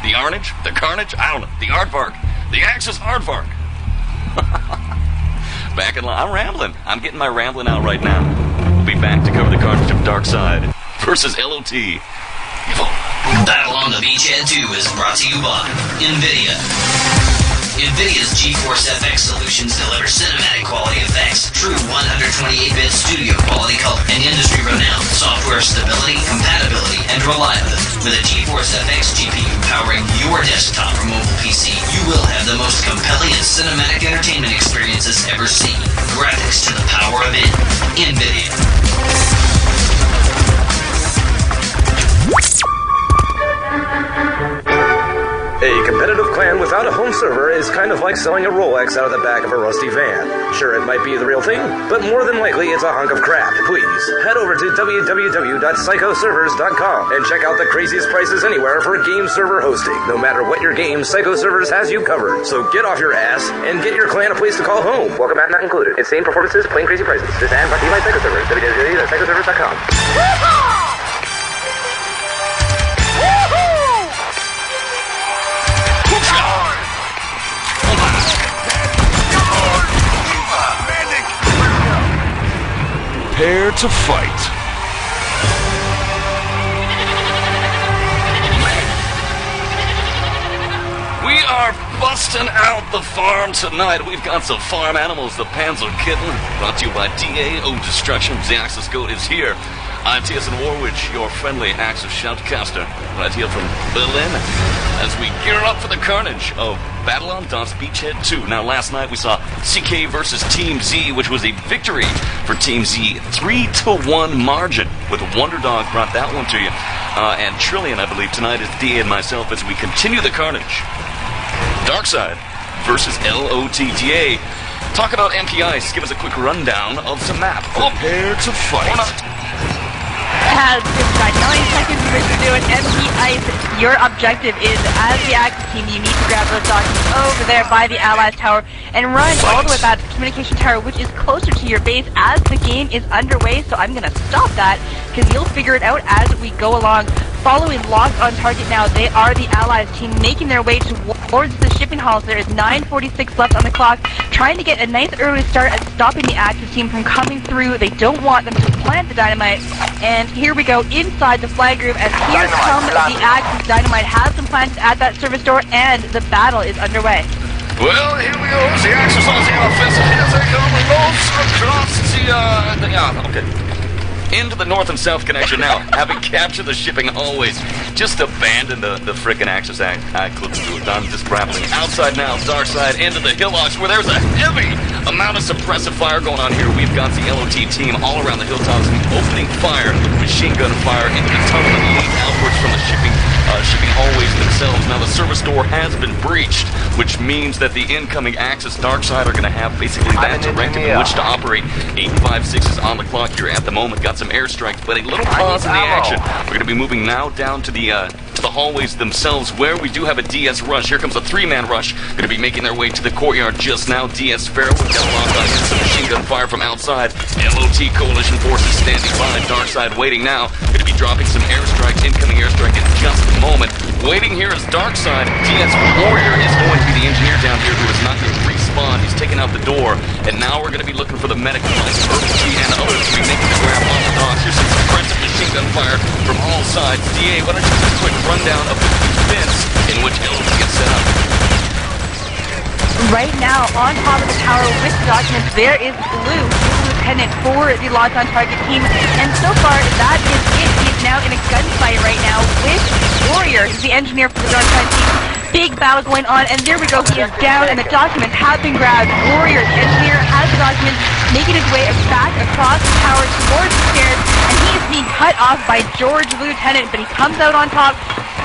The Arnage? The Carnage? I don't know. The Aardvark? The Axis Aardvark? Back in line. I'm rambling. I'm getting my rambling out right now. We'll be back to cover the carnage of DarkSide versus LoT. Battle on the Beachhead 2 is brought to you by NVIDIA. NVIDIA's GeForce FX solutions deliver cinematic quality effects, true 128-bit studio quality color, and industry-renowned software stability, compatibility, and reliability. With a GeForce FX GPU powering your desktop or mobile PC, you will have the most compelling and cinematic entertainment experiences ever seen. Graphics to the power of NVIDIA. A competitive clan without a home server is kind of like selling a Rolex out of the back of a rusty van. Sure, it might be the real thing, but more than likely it's a hunk of crap. Please, head over to www.psychoservers.com and check out the craziest prices anywhere for game server hosting. No matter what your game, Psycho Servers has you covered. So get off your ass and get your clan a place to call home. Welcome back not included. Insane performances, plain crazy prices. This ad brought to you by Psycho Servers. www.psychoservers.com. Prepare to fight. We are busting out the farm tonight. We've got some farm animals. The Panzer Kitten, brought to you by DeeAy. Destruction. The Axis Goat is here. I'm TS and Warwitch, your friendly Axis Shoutcaster, right here from Berlin, as we gear up for the carnage of Battle on DOS Beachhead 2. Now, last night we saw CK versus Team Z, which was a victory for Team Z, 3-1 margin, with Wonder Dog brought that one to you. And Trillion, I believe, tonight is DeeAy and myself as we continue the carnage. DarkSide versus LoT. DeeAy, talk about MPIs. Give us a quick rundown of the map. Prepare to fight. Has 9 seconds for to do an MP Ice. Your objective is, as the Axis team, you need to grab those documents over there by the Allies Tower and run all the way back to the communication tower, which is closer to your base as the game is underway. So I'm going to stop that because you'll figure it out as we go along. Following locked on target now, they are the Allies team making their way towards the shipping halls. There is 9:46 left on the clock, trying to get a nice early start at stopping the Axis team from coming through. They don't want them to plant the dynamite. And here we go inside the flag group, and here comes the Axis. Dynamite has been planted at that service door, and the battle is underway. Well, here we go. The Axis on the offensive. Here they come. Across the, into the north and south connection now, having captured the shipping hallways. Just abandon the frickin' Axis clips to it. I'm just grappling. Outside now, DarkSide into the hillocks where there's a heavy amount of suppressive fire going on here. We've got the LoT team all around the hilltops opening fire, machine gun fire into the tunnel and lead outwards from the shipping hallways themselves. Now the service door has been breached, which means that the incoming Axis DarkSide are going to have basically that directive in which to operate. 856 is on the clock here at the moment. Got some airstrikes, but a little pause in the action. We're going to be moving now down to the hallways themselves, where we do have a DS rush. Here comes a 3-man rush. Going to be making their way to the courtyard just now. DS Pharaoh with got locked on against some machine gun fire from outside. LoT coalition forces standing by. DarkSide waiting now. Going to be dropping some airstrikes. Incoming airstrike in just a moment. Waiting here is DarkSide. DS Warrior is going to be the engineer down here who is not going to respawn. He's taken out the door, and now we're going to be looking for the medic device, herbal-tea, and others to be making the grab on the dogs. Here's some suppressive machine gun fire from all sides. DeeAy, why don't you give a quick rundown of the defense in which LoT gets set up? Right now, on top of the tower with the documents, there is Blue, lieutenant for the locked on target team, and so far that is it. He's now in a gunfight right now with Warrior, who's the engineer for the DarkSide team. Big battle going on, and there we go, he is down, and the documents have been grabbed. Warrior, the engineer, has the documents, making his way back across the tower towards the stairs, and he is being cut off by George, the lieutenant, but he comes out on top,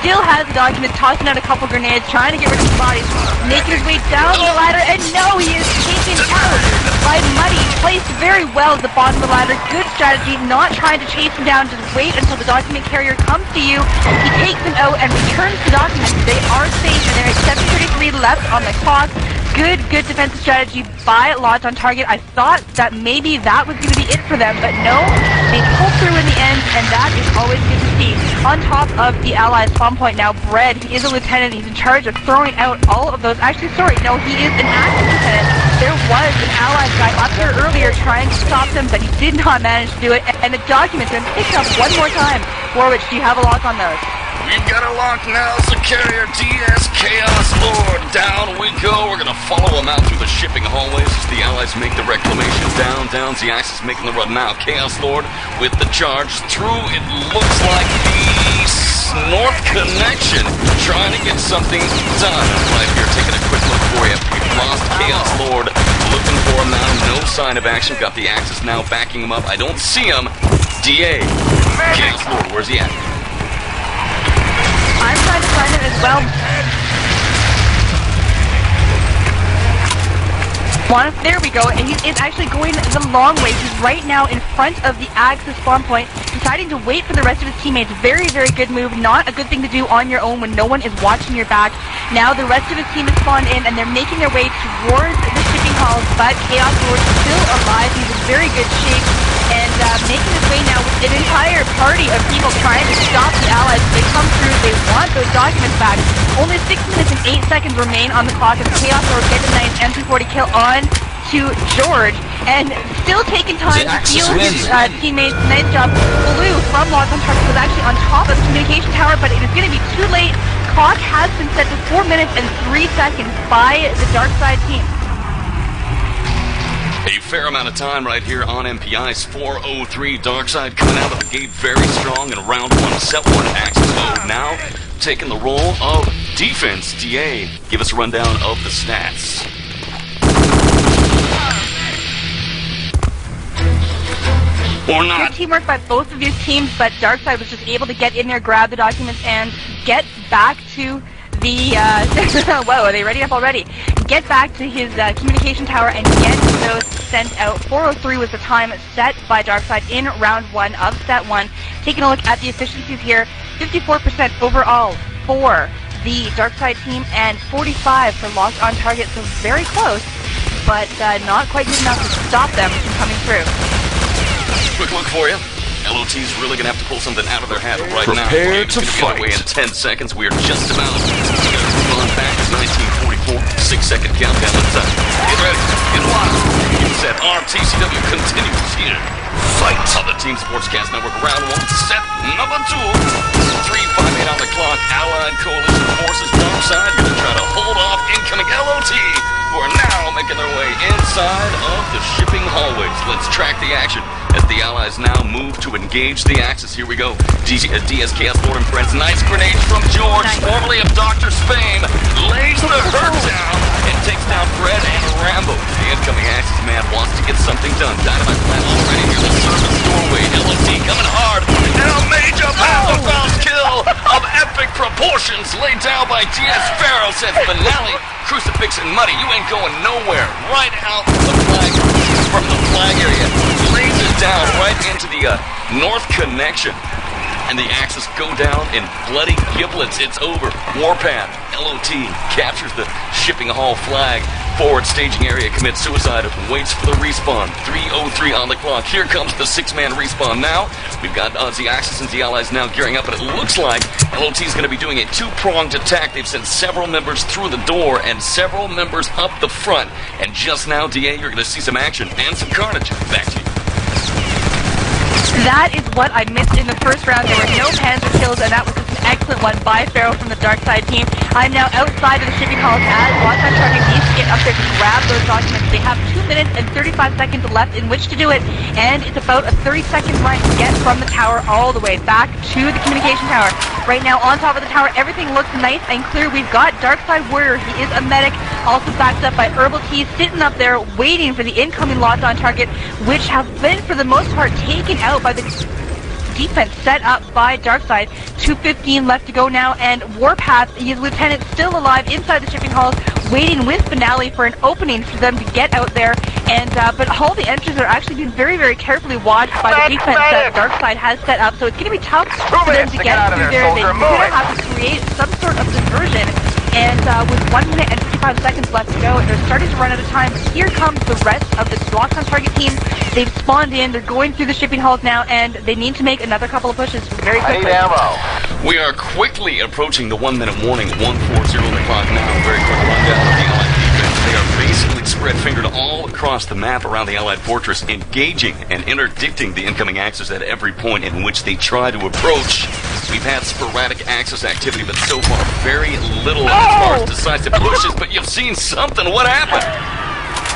still has the documents, tossing out a couple grenades, trying to get rid of the bodies, making his way down the ladder, and no, he is taken out by Muddy, placed very well at the bottom of the ladder. Good strategy, not trying to chase him down, just wait until the document carrier comes to you. He takes him out and returns the documents. They are safe, and there is 7:33 left on the clock. Good defensive strategy by LoT on target. I thought that maybe that was going to be it for them, but no, they pulled through in the end, and that is always good to see. On top of the allies' spawn point now, Bread, he is a lieutenant, he's in charge of throwing out all of those. Actually, sorry, no, he is an active lieutenant. There was an allied guy up here earlier trying to stop them, but he did not manage to do it, and the documents are picked up one more time. Warwitch, do you have a lock on those? We've got a lock now, so carrier DS chaoslord. Down we go. We're gonna follow them out through the shipping hallways as the allies make the reclamation. Down. ZX is making the run now. Chaoslord with the charge through. It looks like the North Connection trying to get something done. Right here, taking a quick look for you. We've lost Chaoslord. Looking for him now. No sign of action. Got the Axis now backing him up. I don't see him. DeeAy. Chaoslord, where's he at? I'm trying to find him as well. There we go, and he is actually going the long way. He's right now in front of the Axis spawn point, deciding to wait for the rest of his teammates. Very good move. Not a good thing to do on your own when no one is watching your back. Now the rest of his team is spawned in, and they're making their way towards the shipping halls, but chaoslord is still alive. He's in very good shape, and making his way now with an entire party of people trying to stop the allies. They come through, they want those documents back. Only 6 minutes and 8 seconds remain on the clock as chaoslord gets a nice MP40 kill on to George, and still taking time to heal his teammates. Nice job. Blue from LoT on target was actually on top of the communication tower, but it is going to be too late. Clock has been set to 4 minutes and 3 seconds by the DarkSide team. A fair amount of time right here on MPI's 4:03. DarkSide coming out of the gate very strong in round 1. Set 1 Axis mode now, taking the role of defense. DeeAy, give us a rundown of the stats. Or not. Good teamwork by both of these teams, but DarkSide was just able to get in there, grab the documents, and get back to the, whoa, are they ready up already? Get back to his communication tower and get those sent out. 4:03 was the time set by DarkSide in round 1 of set 1. Taking a look at the efficiencies here, 54% overall for the DarkSide team and 45 for LoT on target, so very close, but not quite good enough to stop them from coming through. Quick look for you. LoT's really going to have to pull something out of their hat right now. Prepare to fight. Away in 10 seconds. We are just about to move on back to 1944. 6-second countdown. Let's get ready. Get wild. You said RTCW continues here. Fight. Other Team Sportscast Network round 1. Set number 2. 3:58 on the clock. Allied Coalition forces DarkSide going to try to hold off incoming LoT, who are now making their way inside of the shipping hallways. Let's track the action as the allies now move to engage the Axis. Here we go. DSKS Lord and friends. Nice grenade from George, formerly of Doctor's fame. Lays the hurt down and takes down Fred and Rambo. The incoming Axis man wants to get something done. Dynamite plant already near the surface doorway. LoT coming hard. And a major pound-for-pound kill of epic proportions laid down by pharaoh. Says finale. Crucifix and Muddy, you ain't going nowhere. Right out from the flag area. Lays it down right into the North Connection. And the Axis go down in bloody giblets. It's over. Warpath. LoT captures the shipping hall flag. Forward staging area commits suicide. Waits for the respawn. 3:03 on the clock. Here comes the 6-man respawn now. We've got the Axis and the allies now gearing up, and it looks like LoT is going to be doing a 2-pronged attack. They've sent several members through the door and several members up the front. And just now, DeeAy, you're going to see some action and some carnage. Back to you. That is what I missed in the first round. There were no panzer kills, and that was just an excellent one by pharaoh from the DarkSide team. I'm now outside of the shipping halls as LoT on target needs to get up there to grab those documents. They have 2 minutes and 35 seconds left in which to do it, and it's about a 30-second run to get from the tower all the way back to the communication tower. Right now, on top of the tower, everything looks nice and clear. We've got DarkSide Warrior. He is a medic, also backed up by herbal-tea, sitting up there waiting for the incoming LoT on target, which have been, for the most part, taken out by the defense set up by DarkSide. 2:15 left to go now, and Warpath, his lieutenant, still alive inside the shipping halls, waiting with Finale for an opening for them to get out there. And but all the entries are actually being very carefully watched by the defense that DarkSide has set up, so it's going to be tough for them to get through there. They're going to have to create some sort of diversion. And And with 1 minute and 55 seconds left to go, they're starting to run out of time. Here comes the rest of the locked on target team. They've spawned in, they're going through the shipping halls now, and they need to make another couple of pushes very quickly. I need ammo. We are quickly approaching the 1 minute warning, 1:40 on the clock now. Very quick rundown of the Allied defense. They are basically spread fingered all across the map around the Allied fortress, engaging and interdicting the incoming Axis at every point in which they try to approach. We've had sporadic Axis activity, but so far very little as far as decisive pushes, but you've seen something. What happened?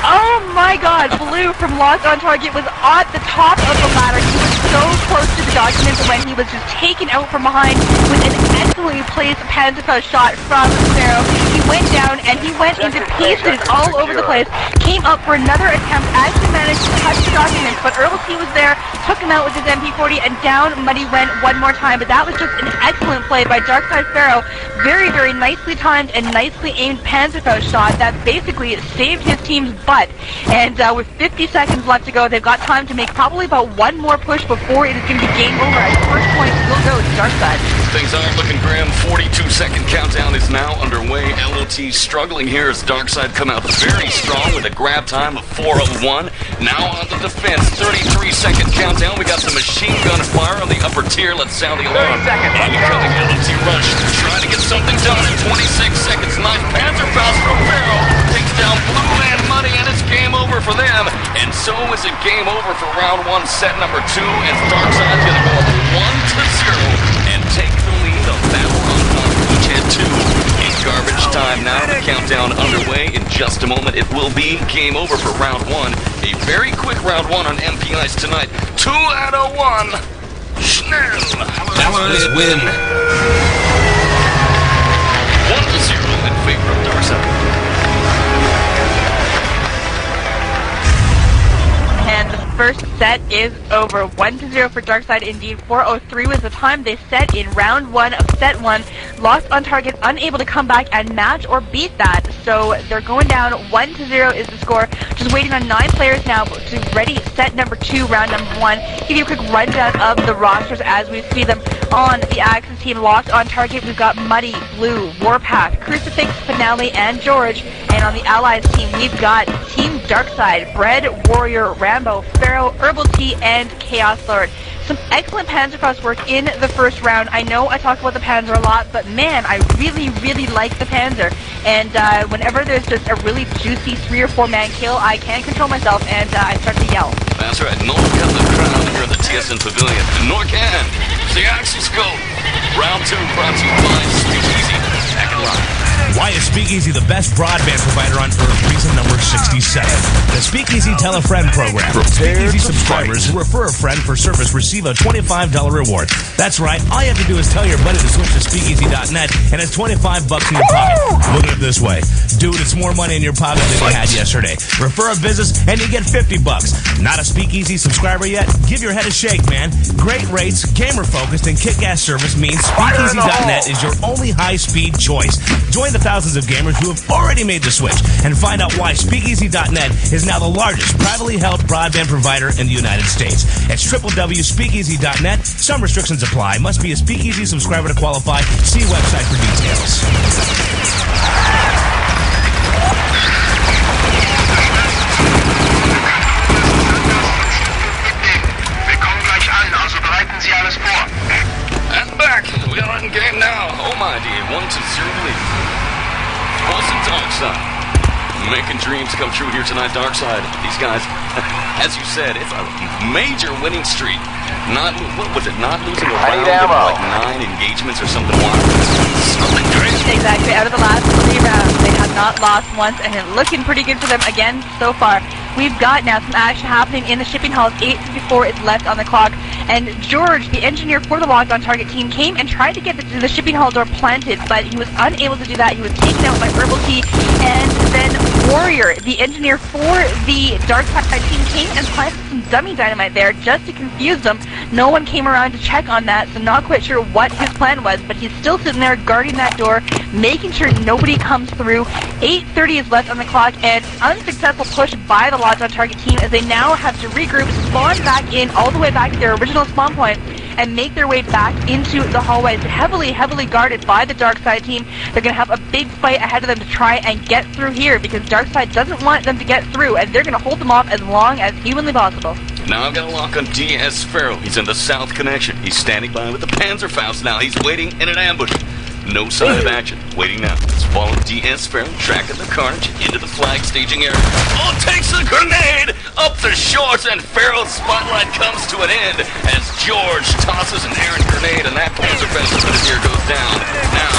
Oh my god, Blue from Locked on Target was at the top of the ladder. He was so close to the documents when he was just taken out from behind with an excellently placed Panzerfaust shot from Pharaoh. He went down and he went into pieces all over the place. Came up for another attempt, actually managed to touch the documents, but herbal-tea was there, took him out with his MP40, and down Muddy went one more time. But that was just an excellent play by DarkSide Pharaoh. Very, very nicely timed and nicely aimed Panzerfaust shot that basically saved his team's butt. And with 50 seconds left to go, they've got time to make probably about one more push before it is going to be game over. At first point will go to DarkSide. Things are looking grim. 42-second countdown is now underway. LoT struggling here as DarkSide come out very strong with a grab time of 4:01. Now on the defense. 33-second countdown. We got some machine gun fire on the upper tier. Let's sound the alarm. 30 seconds. Incoming LoT rush. Trying to get something done in 26 seconds. Nice Panzerfaust from Pharaoh. Takes down Blue and Muddy, and it's game over for them. And so is it game over for round one, set number 2, as DarkSide's going to go up 1-0 and take the lead of Battle on Beachhead 2. In garbage time now, the countdown underway. In just a moment, it will be game over for round 1. A very quick round 1 on MPIs tonight. 2 out of 1. Schnell. Allies win. 1-0 in favor of DarkSide. And the first set is over. 1-0 for DarkSide indeed. 4:03 was the time they set in round 1 of set 1. Lost on target, unable to come back and match or beat that. So they're going down. 1-0 is the score. Just waiting on 9 players now to ready set number 2, round number 1. Give you a quick rundown of the rosters as we see them on the Axis team. Locked on target, we've got Muddy, Blue, Warpath, Crucifix, Finale, and George. And on the Allies team, we've got Team DarkSide, Bread, Warrior, Rambo, Pharaoh, herbal-tea, and chaoslord. Some excellent Panzerfaust work in the first round. I know I talk about the Panzer a lot, but man, I really, really like the Panzer. And whenever there's just a really juicy 3 or 4 man kill, I can't control myself and I start to yell. That's right. Nork got the crown here in the TSN Pavilion. Norcan, the Axis go. Round 2 brought to you by Speakeasy. Back in line. Why is Speakeasy the best broadband provider on Earth? Reason number 67. The Speakeasy Tell a Friend program. Speakeasy subscribers who refer a friend for service receive a $25 reward. That's right. All you have to do is tell your buddy to switch to speakeasy.net and it's $25 in your pocket. Look at it this way. Dude, it's more money in your pocket than you had yesterday. Refer a business and you get $50. Not a Speakeasy subscriber yet? Give your head a shake, man. Great rates, gamer-focused, and kick-ass service means speakeasy.net is your only high-speed choice. Join the thousands of gamers who have already made the switch and find out why speakeasy.net is now the largest privately held broadband provider in the United States. It's www.speakeasy.net. Some restrictions apply. Must be a Speakeasy subscriber to qualify. See website for details. And back. We are in game now. Oh my dear. 1-0 lead. Also DarkSide. Making dreams come true here tonight, DarkSide. These guys, as you said, it's a major winning streak. Not, what was it, not losing a round in like 9 engagements or something wild. Something crazy. Exactly. Out of the last 3 rounds, they have not lost once, and it's looking pretty good for them again so far. We've got now some action happening in the shipping halls. 8:54 is left on the clock. And George, the engineer for the Locked on Target team, came and tried to get the shipping hall door planted, but he was unable to do that. He was taken out by herbal-tea. And then Warrior, the engineer for the DarkSide team, came and planted some dummy dynamite there just to confuse them. No one came around to check on that, so not quite sure what his plan was, but he's still sitting there guarding that door, making sure nobody comes through. 8:30 is left on the clock, and unsuccessful push by the Locked on Target team as they now have to regroup, spawn back in all the way back to their original spawn point, and make their way back into the hallways, heavily guarded by the DarkSide team. They're going to have a big fight ahead of them to try and get through here, because DarkSide doesn't want them to get through, and they're going to hold them off as long as humanly possible. Now I've got a lock on DS Pharaoh. He's in the south connection. He's standing by with the Panzerfaust now. He's waiting in an ambush. No sign of action. Waiting now. Let's follow DS Pharaoh, tracking the carnage into the flag staging area. Oh, takes a grenade up the shorts, and Pharaoh's spotlight comes to an end as George tosses an errant grenade, and that Panzerfaust here goes down. Now,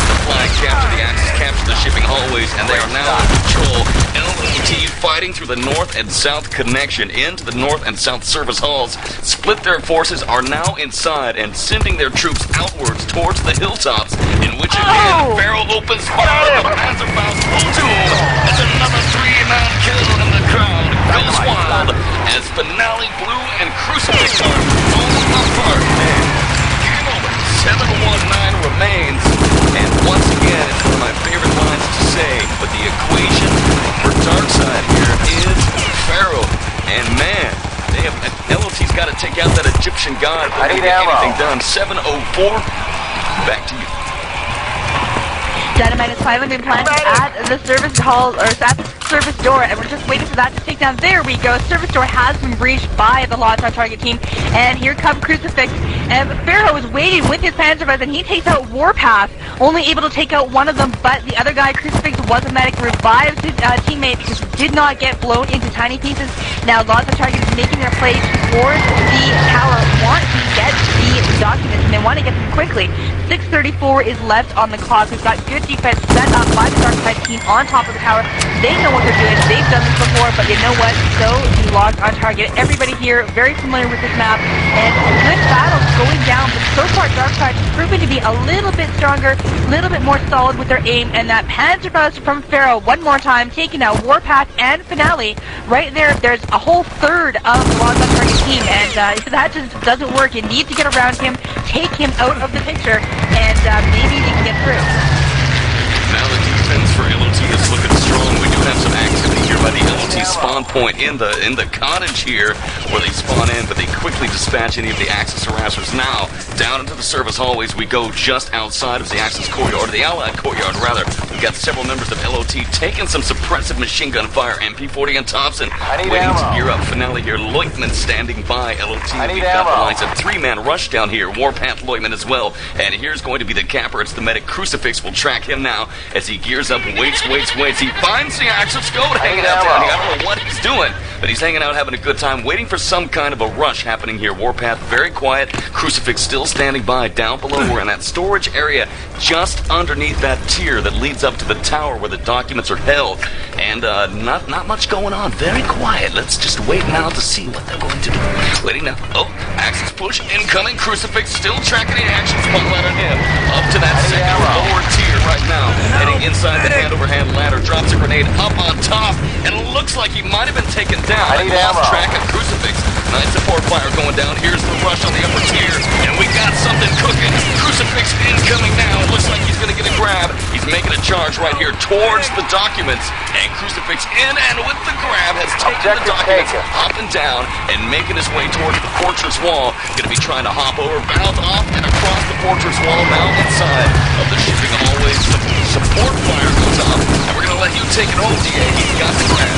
the flag capture the Axis, capture the shipping hallways, and they are now in control. LoT fighting through the north and south connection into the north and south service halls. Split their forces, are now inside and sending their troops outwards towards the hilltops, in which again Pharaoh opens fire with a Panzerfaust full doom as another 3-man kill, and the crowd goes wild as Finale, Blue, and Crucifix are blown apart. 719 remains, and once again, it's one of my favorite lines to say, but the equation for DarkSide here is Pharaoh, and man, they have LoT's got to take out that Egyptian god if they get anything done. 704, back to you. Dynamite is 500 planted at the service hall, or at the service door, and we're just waiting for that to take down. There we go. Service door has been breached by the LoT on target team, and here comes Crucifix. And Pharaoh is waiting with his Panzerfaust, and he takes out Warpath, only able to take out one of them, but the other guy, Crucifix, was a medic, revives his teammate because he did not get blown into tiny pieces. Now LoT on target is making their play towards the tower, want to get the documents, and they want to get them quickly. 6:34 is left on the clock. We've got good defense set up by the DarkSide team on top of the tower. They know what they're doing. They've done this before, but you know what? So do LoT on target. Everybody here very familiar with this map, and good battles going down. But so far, DarkSide is proving to be a little bit stronger, a little bit more solid with their aim, and that Panzerfaust from Pharaoh one more time, taking out Warpath and Finale. Right there, there's a whole third of the LoT on target team, and if that just doesn't work, you need to get around him, take him out of the picture, and maybe you can get through. Now the defense for LoT is looking strong. We do have some activity here by the LoT spawn point in the cottage here, where they spawn in, but they quickly dispatch any of the Axis harassers. Now, down into the service hallways we go, just outside of the Axis courtyard, or the Allied courtyard rather. We've got several members of LoT taking some suppressive machine gun fire. MP40 and Thompson waiting to gear up. Finale here. Leutman standing by LoT. We've got the lines of 3-man rush down here. Warpath Leutman as well. And here's going to be the capper. It's the medic. Crucifix will track him now as he gears up, waits. He finds the Axis goat hanging out down here. I don't know what he's doing, but he's hanging out, having a good time, waiting for some kind of a rush happening here. Warpath very quiet. Crucifix still standing by. Down below, we're in that storage area just underneath that tier that leads up to the tower where the documents are held. And not much going on. Very quiet. Let's just wait now to see what they're going to do. Waiting now. Oh, Axis push incoming. Crucifix still tracking the action. Spotlight on him. Up to that second lower tier right now. Heading inside the hand-over-hand ladder. Drops a grenade up on top. And it looks like he might have been taken down. I lost track of Crucifix. Nice support fire going down. Here's the rush on the upper tier. And we got something cooking. Crucifix incoming now. It looks like he's going to get a grab. He's making a charge right here towards the documents. And Crucifix in and with the grab has taken the documents up and down and making his way towards the fortress wall. Going to be trying to hop over, bounce off and across the fortress wall, now inside of the shipping hallways. Support fire goes off, and we're going to let you take it home, DeeAy. He's got the grab.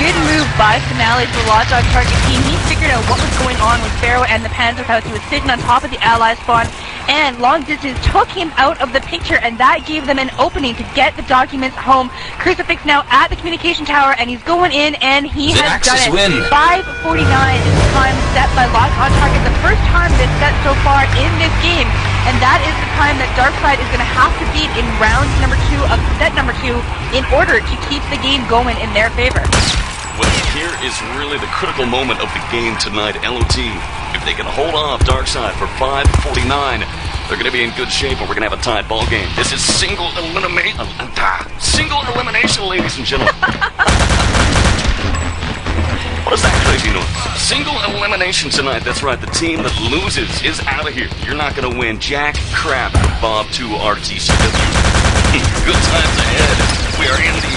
Good move by Finale for LoT on target team. He figured out what was going on with Pharaoh and the Panzerfaust. He was sitting on top of the ally spawn, and long distance took him out of the picture, and that gave them an opening to get the documents home. Crucifix now at the communication tower, and he's going in, and he has done it. 5:49 is the time set by LoT on target. The first time that's set so far in this game, and that is the time that DarkSide is going to have to beat in round number 2 of set number 2 in order to keep the game going in their favor. Well, here is really the critical moment of the game tonight. LoT, if they can hold off DarkSide for 5:49, they're going to be in good shape, and we're going to have a tied ball game. This is single elimination, ladies and gentlemen. What's that crazy noise? Single elimination tonight. That's right. The team that loses is out of here. You're not going to win jack crap, Bob 2 RTCW. Good times ahead. We are in the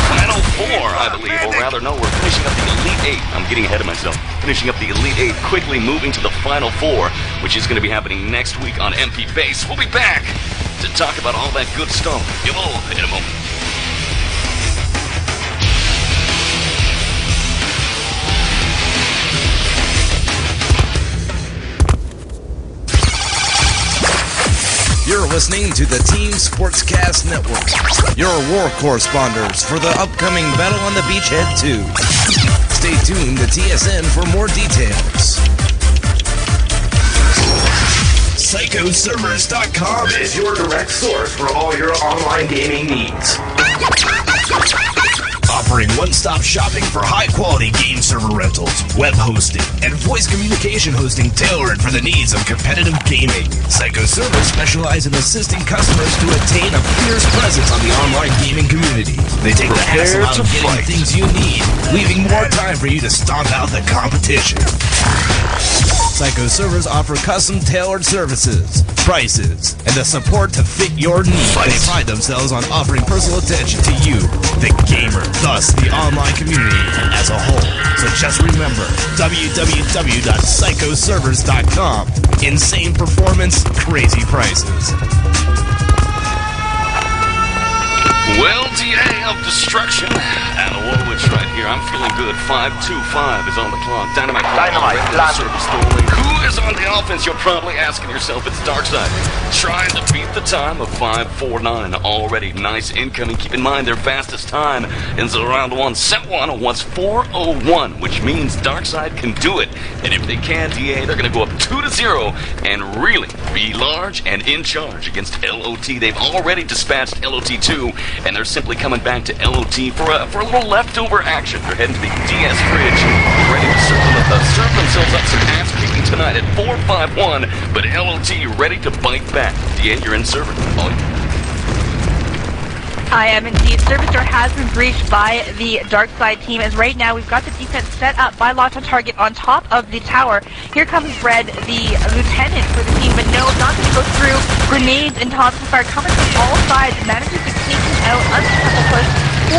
final 4, I believe. Or rather, no, we're finishing up the Elite 8. I'm getting ahead of myself. Finishing up the Elite 8, quickly moving to the final 4, which is going to be happening next week on MP Base. We'll be back to talk about all that good stuff. Yo, in a moment. You're listening to the Team Sportscast Network, your war correspondents for the upcoming Battle on the Beachhead 2. Stay tuned to TSN for more details. PsychoServers.com is your direct source for all your online gaming needs. Offering one-stop shopping for high-quality game server rentals, web hosting, and voice communication hosting tailored for the needs of competitive gaming. Psycho Servers specialize in assisting customers to attain a fierce presence on the online gaming community. They take the hassle out of getting things you need, leaving more time for you to stomp out the competition. Psycho Servers offer custom-tailored services, prices, and the support to fit your needs. They pride themselves on offering personal attention to you, the gamer, thus the online community as a whole. So just remember, www.psychoservers.com. Insane performance, crazy prices. Well, DeeAy of destruction and a Warwitch right here. I'm feeling good. 5-2-5 is on the clock. Dynamite landed. Who is on the offense? You're probably asking yourself. It's DarkSide trying to beat the time of 5-4-9 already. Nice incoming. Keep in mind their fastest time in round 1. Set 1 was 4:01, which means DarkSide can do it. And if they can, DeeAy, they're going to go up 2-0 and really be large and in charge against LoT. They've already dispatched LoT2. And they're simply coming back to LoT for a little leftover action. They're heading to the DS fridge, ready to serve themselves up some ass kicking tonight at 4-5-1. But LoT ready to bite back. DeeAy, you're in server. I am indeed. Service door has been breached by the DarkSide team, as right now we've got the defense set up by LoT on target on top of the tower. Here comes Red, the lieutenant for the team, but no, not going to go through. Grenades and toxic fire coming from all sides, manages to take him out, unsuccessful push.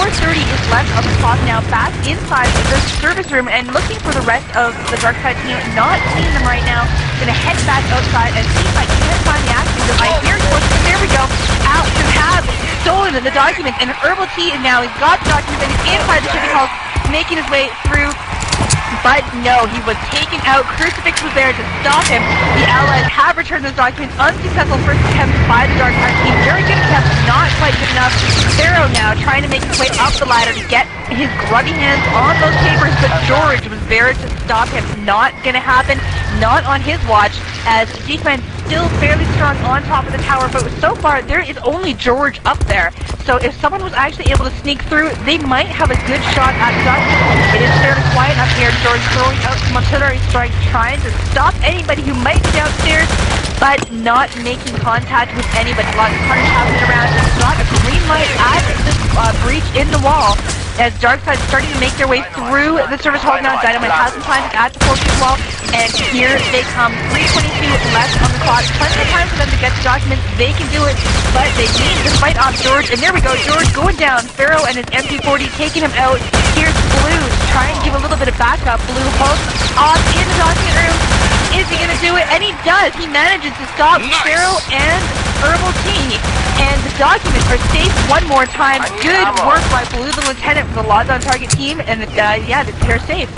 4:30 is left on the clock now, back inside the service room and looking for the rest of the DarkSide team. Not seeing them right now. Gonna head back outside and see if I can find the actions of my very close. There we go. Out to have stolen the documents, and herbal-tea now. He's got the documents and he's inside the shipping halls, making his way through. But no, he was taken out. Crucifix was there to stop him. The allies have returned those documents. Unsuccessful first attempt by the DarkSide team. Very good attempt, not quite good enough. Pharaoh now trying to make his way up the ladder to get his grubby hands on those papers, but George was there to stop him. Not gonna happen, not on his watch, as defense still fairly strong on top of the tower, but so far there is only George up there. So if someone was actually able to sneak through, they might have a good shot at documents. It is fairly quiet up here. George throwing out some artillery strikes, trying to stop anybody who might be downstairs, but not making contact with anybody. A lot of carnage happening around. It's not a green light at this breach in the wall, as DarkSide starting to make their way through the service hall now. Dynamite has some time at the fortress wall, and here they come. 3:22 left on the clock. Plenty of time for them to get the documents. They can do it, but they need to fight off George. And there we go, George going down. Pharaoh and his MP40 taking him out. Here's Blue, trying to give a little bit of backup. Blue hulks off in the document room. Is he going to do it? And he does. He manages to stop Pharaoh and herbal-tea. And the documents are safe one more time. Good work by Blue, the lieutenant for the LoT on target team. And yeah, they're safe.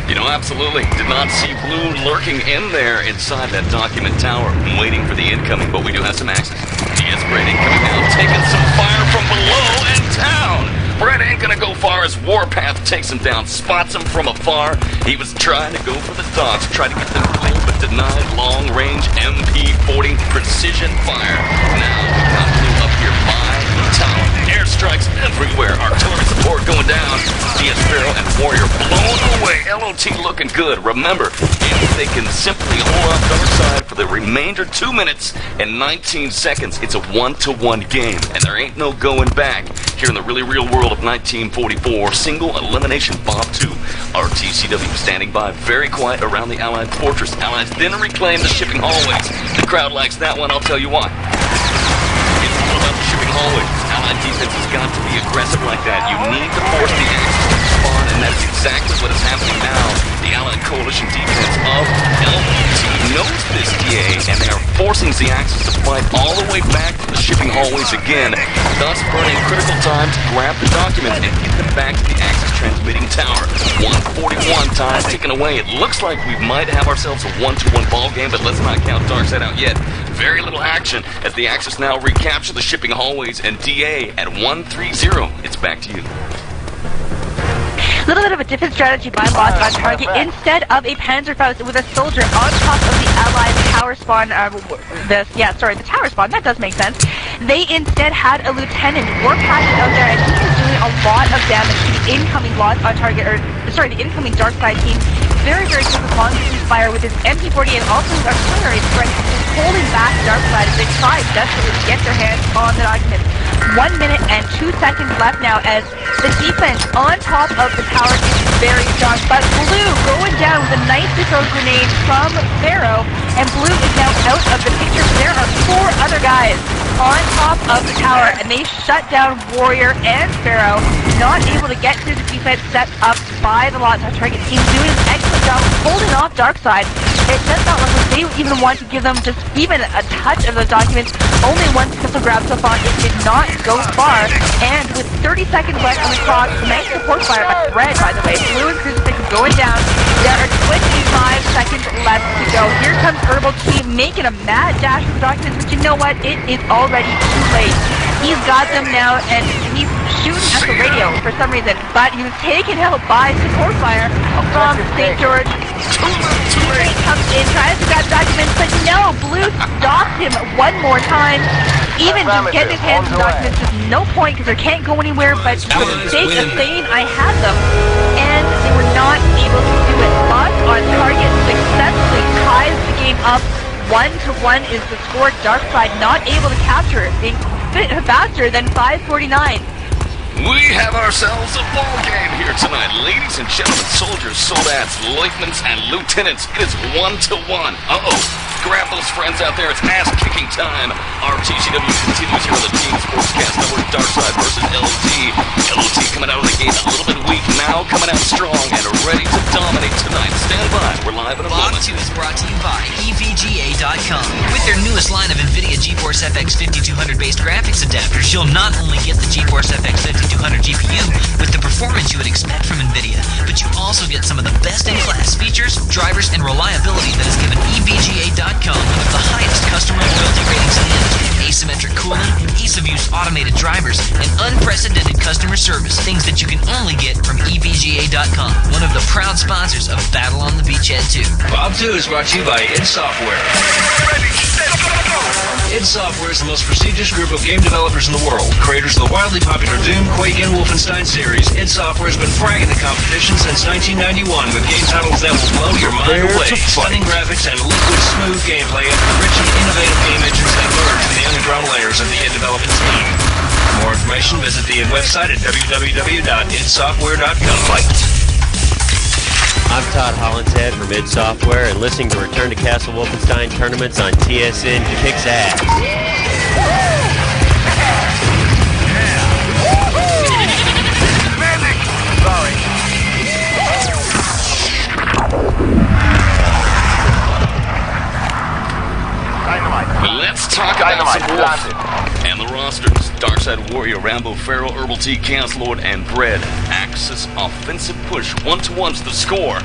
You know, absolutely. Did not see Blue lurking in there inside that document tower, waiting for the incoming, but we do have some access. DS Brad incoming now, taking some fire from below and down. Brad ain't gonna go far as Warpath takes him down, spots him from afar. He was trying to go for the dogs, trying to get them clean, but denied long-range MP40 precision fire. Now we got Blue up here by the tower. Airstrikes everywhere. Artillery support going down. DS Pharaoh and Warrior blown away. LoT LoT looking good. Remember, if they can simply hold off DarkSide for the remainder 2 minutes and 19 seconds, it's a 1-to-1 game, and there ain't no going back. Here in the really real world of 1944, single elimination BoB 2. RTCW standing by, very quiet around the Allied fortress. Allies then reclaim the shipping hallways. The crowd likes that one, I'll tell you why. It's all about the shipping hallways. Allied defense has got to be aggressive like that. You need to force the Axis to respond, and that's exactly what is happening now. The Allied coalition defense of LoT knows this, DeeAy, and they are forcing the Axis to fight all the way back to the shipping hallways again, thus burning critical time to grab the documents and get them back to the Axis transmitting tower. 1:41 time ticking away. It looks like we might have ourselves a 1-to-1 ball game, but let's not count DarkSide out yet. Very little action as the Axis now recapture the shipping hallways, and DeeAy at 1-3-0. It's back to you. A little bit of a different strategy by LoT on target. Instead of a Panzerfaust with a soldier on top of the Allied tower spawn, the tower spawn, that does make sense. They instead had a lieutenant, warpath out there, and he is doing a lot of damage to the incoming LoT on target, the incoming DarkSide team. Very, very good with long-distance fire with his MP40 and also his artillery strength, holding back DarkSide as they try desperately to get their hands on the documents. 1 minute and 2 seconds left now as the defense on top of the tower is very strong. But Blue going down with a nicely thrown grenade from Pharaoh, and Blue is now out of the picture. There are 4 other guys on top of the tower, and they shut down Warrior and Pharaoh, not able to get through the defense set up by the LoT on target team, doing an excellent job holding off DarkSide. It does not look like they even want to give them just even a touch of those documents. Only one pistol grab so far. It did not go far. And with 30 seconds left on the clock, nice support fire by Red, by the way. Blue and Crucifix going down. There are 25 seconds left to go. Here comes herbal-tea making a mad dash for the documents, but you know what? It is already too late. He's got them now, and he's shooting at the radio for some reason, but he was taken out by support fire from St. George. DeeAy comes in, tries to grab documents, but no, Blue stops him one more time. Even just getting his hands on documents, there's no point because they can't go anywhere, but for the sake of saying I had them, and they were not able to do it. LoT on target successfully ties the game up. 1-to-1 is the score. DarkSide not able to capture it, being faster than 5:49. We have ourselves a ball game here tonight. Ladies and gentlemen, soldiers, soldats, lieutenants, and lieutenants. It is 1-to-1. Grab those friends out there. It's ass-kicking time. RTCW continues here on the Team Sportscast Network. DarkSide versus LoT. LoT coming out of the gate a little bit weak, now coming out strong and ready to dominate tonight. Stand by. We're live in a BoB moment. 2 is brought to you by EVGA.com. With their newest line of NVIDIA GeForce FX 5200-based graphics adapters, you'll not only get the GeForce FX 5200 GPU with the performance you would expect from NVIDIA, but you also get some of the best-in-class features, drivers, and reliability that has given EVGA.com one of the highest customer loyalty ratings in the industry. Asymmetric cooling, ease-of-use automated drivers, and unprecedented customer service, things that you can only get from EVGA.com, one of the proud sponsors of Battle on the Beachhead 2. BoB 2 is brought to you by id Software. id Software is the most prestigious group of game developers in the world. Creators of the wildly popular Doom, Quake, and Wolfenstein series, id Software has been fragging the competition since 1991 with game titles that will blow your mind away. Stunning graphics and liquid smooth gameplay and the rich and innovative game engines that merge with the underground layers of the id development team. For more information, visit the id website at www.idsoftware.com. I'm Todd Hollinshead from id Software, and listening to Return to Castle Wolfenstein tournaments on TSN kicks ass. Sorry. Let's talk about some Wolf and the rosters. DarkSide Warrior, Rambo, Pharaoh, herbal-tea, chaoslord, and Bread. Axis offensive push. 1-to-1's the score.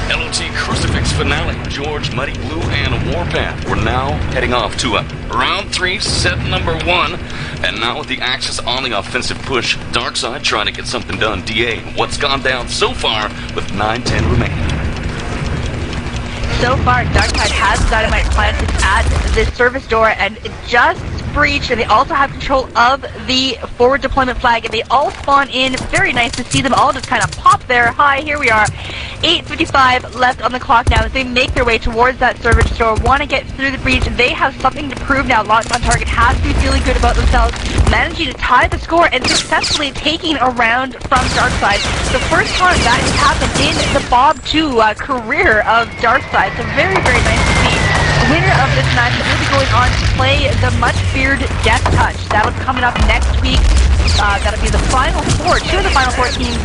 LoT Crucifix Finale, George, Muddy Blue, and Warpath. We're now heading off to a round 3, set number 1. And now with the Axis on the offensive push, DarkSide trying to get something done. DeeAy, what's gone down so far with 9-10 remaining? So far, DarkSide has dynamite planted at this service door, and just breach, and they also have control of the forward deployment flag, and they all spawn in. Very nice to see them all just kind of pop there. Hi, here we are. 8:55 left on the clock now as they make their way towards that server store, want to get through the breach. They have something to prove now. LoT on target has to be feeling good about themselves, managing to tie the score and successfully taking a round from DarkSide. The first time that has happened in the BoB 2 career of DarkSide, so very, very nice to see. The winner of this match will be going on to play the much-feared Death Touch. That'll be coming up next week. That'll be the final four, two of the final four teams,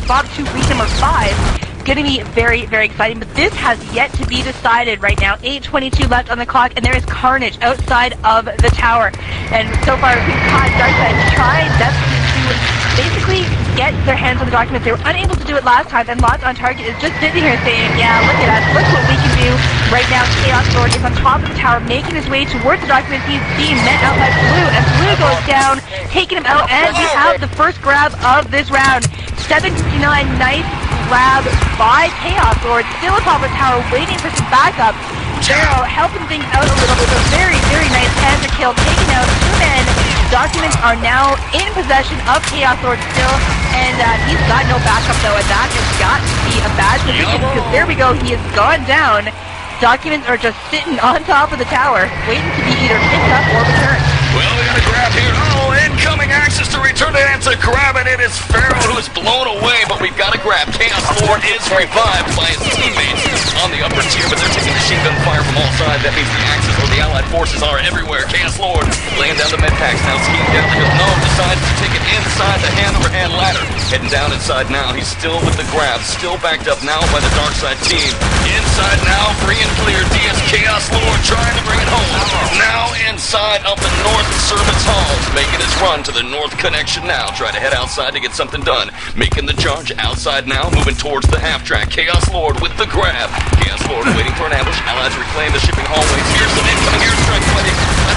BoB 2 week number 5. Going to be very, very exciting, but this has yet to be decided right now. 8:22 left on the clock, and there is carnage outside of the tower. And so far, we've had DarkSide try desperately to basically get their hands on the documents. They were unable to do it last time, and LoT on target is just sitting here saying, yeah, look at us, look what we can do. Right now, chaoslord is on top of the tower, making his way towards the documents. He's being met out by Blue, and Blue goes down, taking him out, and we have the first grab of this round. 7:59, nice grab by chaoslord, still on top of the tower, waiting for some backup. Pharaoh helping things out a little bit. A very, very nice panzer kill, taking out 2 men. Documents are now in possession of chaoslord still, and he's got no backup though, and that has got to be a bad position, because there we go, he has gone down. Documents are just sitting on top of the tower, waiting to be either picked up or returned. Well, we got a grab here. Oh, incoming access to return it and to grab it. It is Pharaoh who is blown away, but we've got a grab. chaoslord is revived by his teammates on the upper tier, but they're taking machine gun fire from all sides. That means the Axis or the Allied forces are everywhere. chaoslord laying down the med packs now, skiing down the hill. No, decides to take it inside the hand-over-hand ladder. Heading down inside now. He's still with the grab, still backed up now by the DarkSide team. Inside now, free and clear. DS chaoslord trying to bring it home. Now inside of the North Service Halls, making his run to the North Connection now. Try to head outside to get something done. Making the charge outside now, moving towards the half-track. chaoslord with the grab. chaoslord waiting for an ambush. Allies reclaim the shipping hallways. Here's some incoming airstrikes by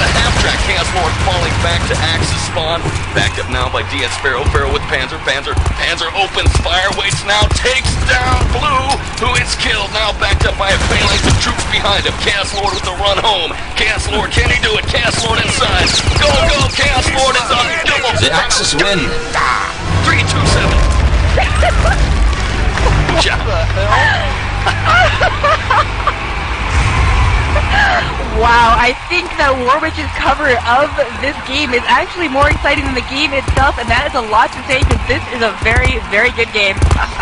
the half-track. chaoslord falling back to Axis spawn. Backed up now by DS Pharaoh. Pharaoh with Panzer. Panzer opens fire, waits now, takes down Blue, who is killed. Now backed up by a phalanx of troops behind him. chaoslord with the run home. chaoslord, can he do it? chaoslord inside. Go, chaoslord is on double. The Axis win. 3-2-7. Good job. Wow, I think that Warwitch's cover of this game is actually more exciting than the game itself, and that is a lot to say because this is a very, very good game.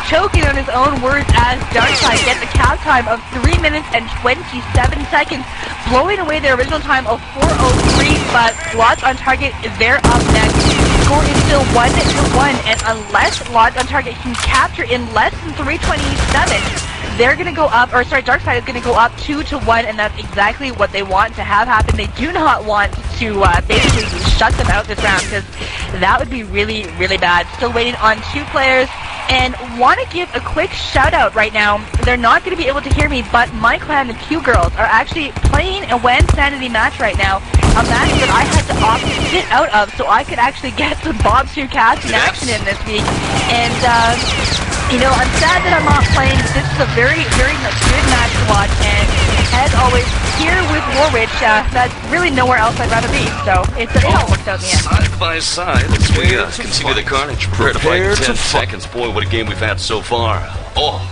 Choking on his own words as DarkSide gets a cap time of 3 minutes and 27 seconds, blowing away their original time of 4:03, but LoT on target, they're up next. The score is still 1-1, and unless LoT on target can capture in less than 3:27, they're going to go up, or sorry, DarkSide is going to go up 2-1, and that's exactly what they want to have happen. They do not want to basically shut them out this round, because that would be really, really bad. Still waiting on 2 players, and want to give a quick shout out right now. They're not going to be able to hear me, but my clan, the Q Girls, are actually playing a WAN Sanity match right now. A match that I had to opt to sit out of so I could actually get some BoB 2 cast in action in this week. And, you know, I'm sad that I'm not playing. This is a very, very good match to watch, and as always, here with Warwitch, that's really nowhere else I'd rather be, so it all works out in the end. Side by side, as we continue the carnage. Prepare to fight in 10 seconds. Boy, what a game we've had so far. Oh,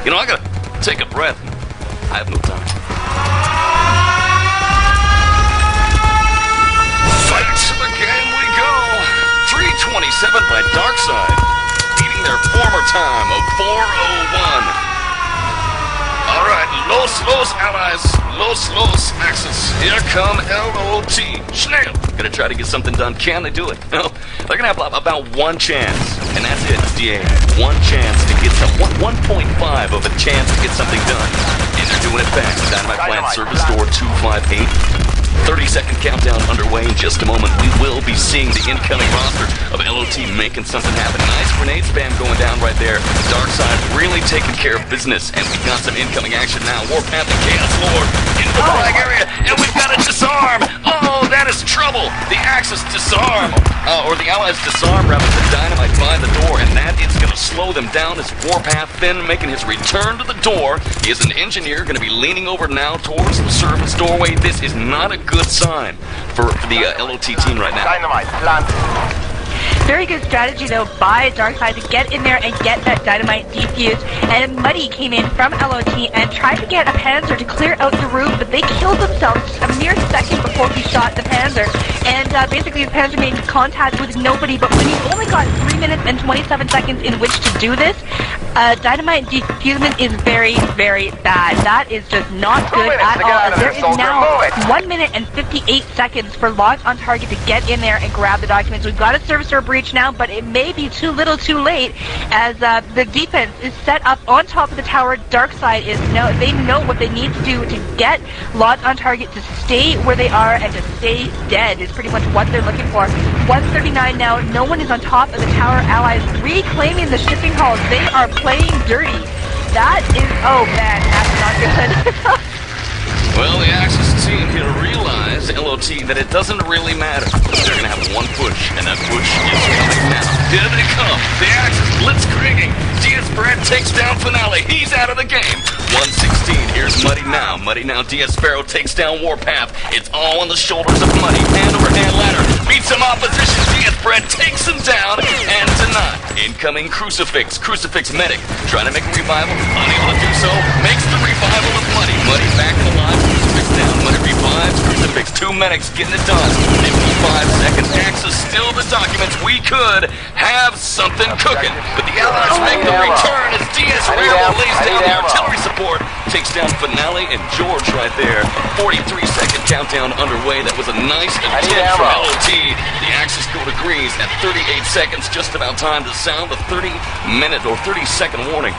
you know, I gotta take a breath. I have no time. Back to the game we go. 3:27 by DarkSide, beating their former time of 4:01. All right, los allies, los Axis. Here come LoT. Schnell. Gonna try to get something done. Can they do it? No. They're gonna have about one chance, and that's it. DeeAy. One chance to get some 1.5 of a chance to get something done, and they're doing it fast. Dynamite plant service door 258. 30-second countdown underway. In just a moment, we will be seeing the incoming roster of LoT making something happen. Nice grenade spam going down right there. DarkSide really taking care of business, and we've got some incoming action now. Warpath and chaoslord in the flag area, and we've got a disarm. Oh, that is trouble. The Axis disarm, or the Allies disarm rather than dynamite by the door, and that that is going to slow them down as Warpath Finn making his return to the door. He is an engineer going to be leaning over now towards the service doorway. This is not a good sign for the LoT team right now. Dynamite, plant. Very good strategy, though, by DarkSide to get in there and get that dynamite defused. And Muddy came in from LoT and tried to get a Panzer to clear out the room, but they killed themselves a mere second before he shot the Panzer. And basically, the Panzer made contact with nobody, but when you've only got 3 minutes and 27 seconds in which to do this, dynamite defusement is very, very bad. That is just not good at all. There is now 1 minute and 58 seconds for LoT on target to get in there and grab the documents. We've got a service door breach now, but it may be too little too late as the defense is set up on top of the tower. DarkSide they know what they need to do to get LoT on target to stay where they are and to stay dead is pretty much what they're looking for. 1:39 now, no one is on top of the tower. Allies reclaiming the shipping halls. They are playing dirty. That is, oh man, that's not good. Well, the Axis team here realized, LoT, that it doesn't really matter. They're going to have one push, and that push is coming now. Here they come. The Axis blitzkrieging. DS takes down Finale. He's out of the game. 116. Here's Muddy now. Muddy now. DS Pharaoh takes down Warpath. It's all on the shoulders of Muddy. Hand over hand ladder. Meets some opposition. DS takes him down. And tonight, incoming Crucifix. Crucifix medic. Trying to make a revival. Unable to do so. Makes the revival of Muddy. Muddy back in the line. Crucifix down. Muddy revives. Crucifix. 2 medics getting it done. 55 seconds. Axis still the documents. We could have something cooking. But the Allies make the return as DS Rambo lays down the artillery support. Takes down Finale and George right there. 43-second countdown underway. That was a nice attempt from LoT. The Axis go to Grease at 38 seconds. Just about time to sound the 30-minute or 30-second warning.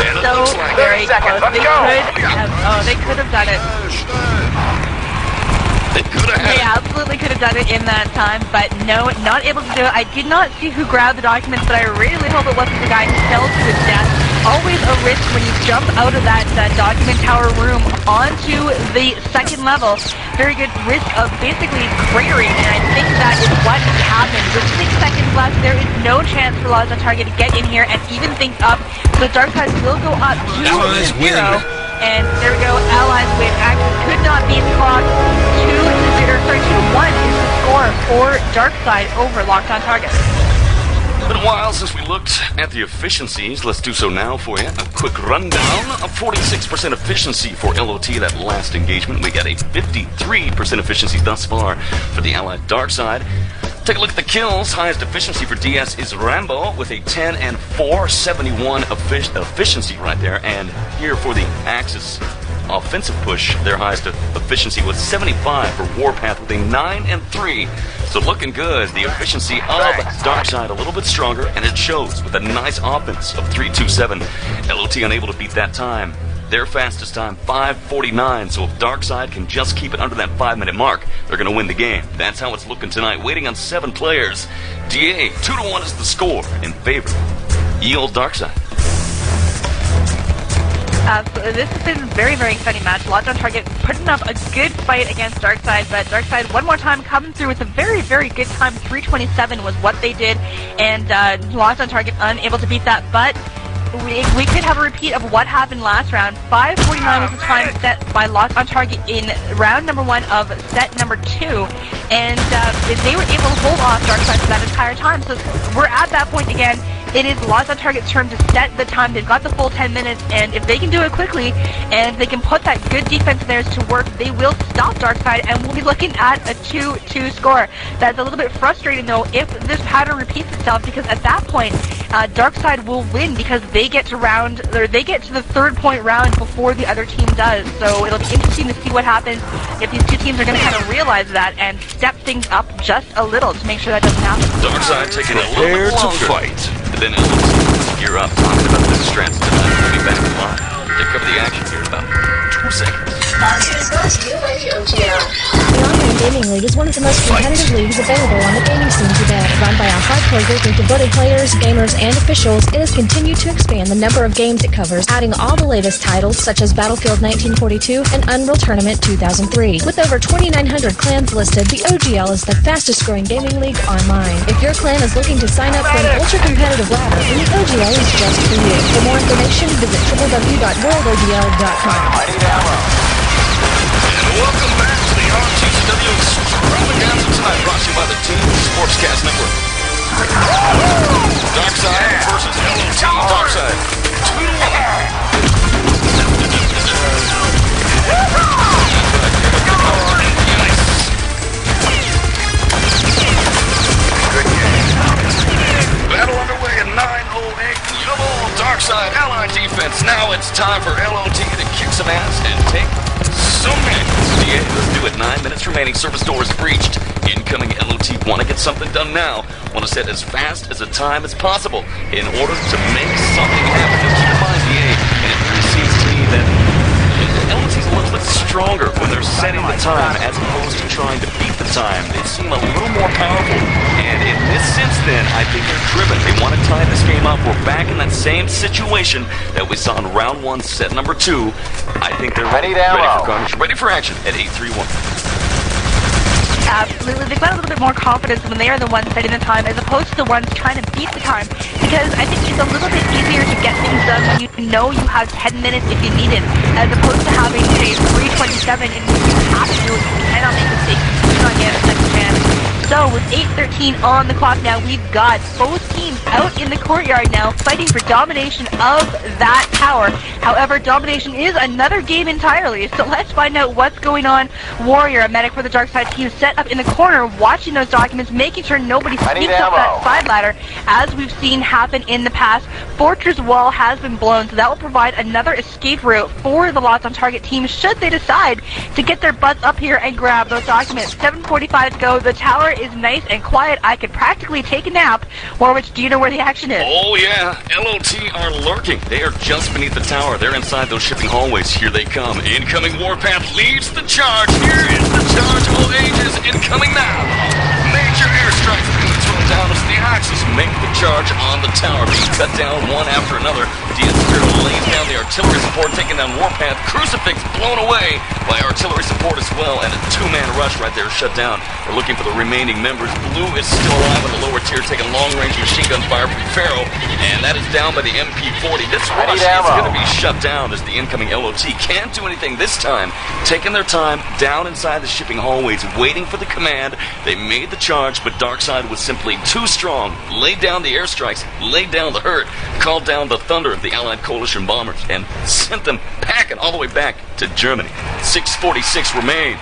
And it looks like very close. They could have done it. They absolutely could have done it in that time, but no, not able to do it. I did not see who grabbed the documents, but I really hope it wasn't the guy who fell to his death. Always a risk when you jump out of that document tower room onto the second level. Very good risk of basically cratering, and I think that is what happened. With 6 seconds left, there is no chance for LoT on target to get in here and even things up. So DarkSide will go up to 0. And there we go, Allies win. Axis could not beat the clock. 2-1 is the score for DarkSide over Locked on Target. It's been a while since we looked at the efficiencies. Let's do so now for you. A quick rundown of 46% efficiency for LoT, that last engagement. We got a 53% efficiency thus far for the Allied DarkSide. Take a look at the kills. Highest efficiency for DS is Rambo with a 10 and 4, 71 efficiency right there. And here for the Axis offensive push, their highest efficiency was 75 for Warpath with a 9 and 3. So looking good. The efficiency of DarkSide a little bit stronger, and it shows with a nice offense of 327. LoT unable to beat that time. Their fastest time, 5:49. So if DarkSide can just keep it under that 5-minute mark, they're going to win the game. That's how it's looking tonight. Waiting on 7 players. DeeAy, 2-1 is the score in favor. Ye old DarkSide. This has been a very, very exciting match. LoT on target putting up a good fight against DarkSide, but DarkSide one more time coming through with a very, very good time. 3:27 was what they did, and LoT on target unable to beat that, but we could have a repeat of what happened last round. 5:49 was the time set by LoT on target in round number 1 of set number 2, and they were able to hold off DarkSide for that entire time. So we're at that point again. It is LoT on target's turn to set the time. They've got the full 10 minutes, and if they can do it quickly, and they can put that good defense of theirs to work, they will stop DarkSide, and we'll be looking at a 2-2 score. That's a little bit frustrating, though, if this pattern repeats itself, because at that point, DarkSide will win because they get to the 3rd point round before the other team does. So it'll be interesting to see what happens if these two teams are going to kind of realize that and step things up just a little to make sure that doesn't happen. DarkSide taking a little bit longer to fight. And then LoT gear up, talking about this strats tonight. We'll be back live. They cover the action here in about 2 seconds. Is brought to you by the OGL. Gaming League is one of the most competitive leagues available on the gaming scene today. Run by a hardcore group of devoted players, gamers, and officials, it has continued to expand the number of games it covers, adding all the latest titles such as Battlefield 1942 and Unreal Tournament 2003. With over 2,900 clans listed, the OGL is the fastest growing gaming league online. If your clan is looking to sign up for an ultra-competitive ladder, then the OGL is just for you. For more information, visit www.worldogl.com. And welcome back to the RTCW Extravaganza tonight, brought to you by the Team Sportscast Network. DarkSide versus LoT. DarkSide 2-1. Battle underway at 9:08. DarkSide Allied defense. Now it's time for LoT to kick some ass and take some names. DeeAy, let's do it. 9 minutes remaining. Service doors breached. Incoming LoT. Want to get something done now. Want to set as fast as a time as possible in order to make something happen. Now keep in mind, DeeAy, and it really seems to me that LoT's a little bit stronger when they're setting the time as opposed to trying to beat the time. They seem a little more powerful. And in this sense, then, I think they're driven. They want to tie this game up. We're back in that same situation that we saw in round 1, set number 2. I think they're ready for carnage, ready for action at 8-3-1. Absolutely. They've got a little bit more confidence when they are the ones setting the time as opposed to the ones trying to beat the time. Because I think it's a little bit easier to get things done when you know you have 10 minutes if you need it, as opposed to having, say, 3:27 and you have to do it. You cannot make mistakes. You cannot get a second chance. So with 8:13 on the clock now, we've got both teams out in the courtyard now fighting for domination of that tower. However, domination is another game entirely, so let's find out what's going on. Warrior, a medic for the DarkSide team, set up in the corner watching those documents, making sure nobody sneaks up that side ladder, as we've seen happen in the past. Fortress wall has been blown, so that will provide another escape route for the LoT on target team should they decide to get their butts up here and grab those documents. 7:45 to go. The tower is nice and quiet. I could practically take a nap. Warwitch, do you know where the action is? Oh yeah, LoT are lurking. They are just beneath the tower. They're inside those shipping hallways. Here they come. Incoming warpath leads the charge. Here is the charge. All ages incoming now. Major airstrikes being thrown down as the Axis make the charge on the tower, being cut down one after another. DeeAy lays down the artillery support, taking down warpath. Crucifix blown away by artillery support as well, and a two-man rush right there shut down. They're looking for the remaining members. Blue is still alive on the lower tier, taking long-range machine gun fire from Pharaoh, and that is down by the MP40. This rush is going to be shut down as the incoming LoT can't do anything this time, taking their time down inside the shipping hallways, waiting for the command. They made the charge, but DarkSide was simply too strong. Laid down the airstrikes, laid down the hurt, called down the thunder of the Allied coalition bombers, and sent them packing all the way back to Germany. 6:46 remains.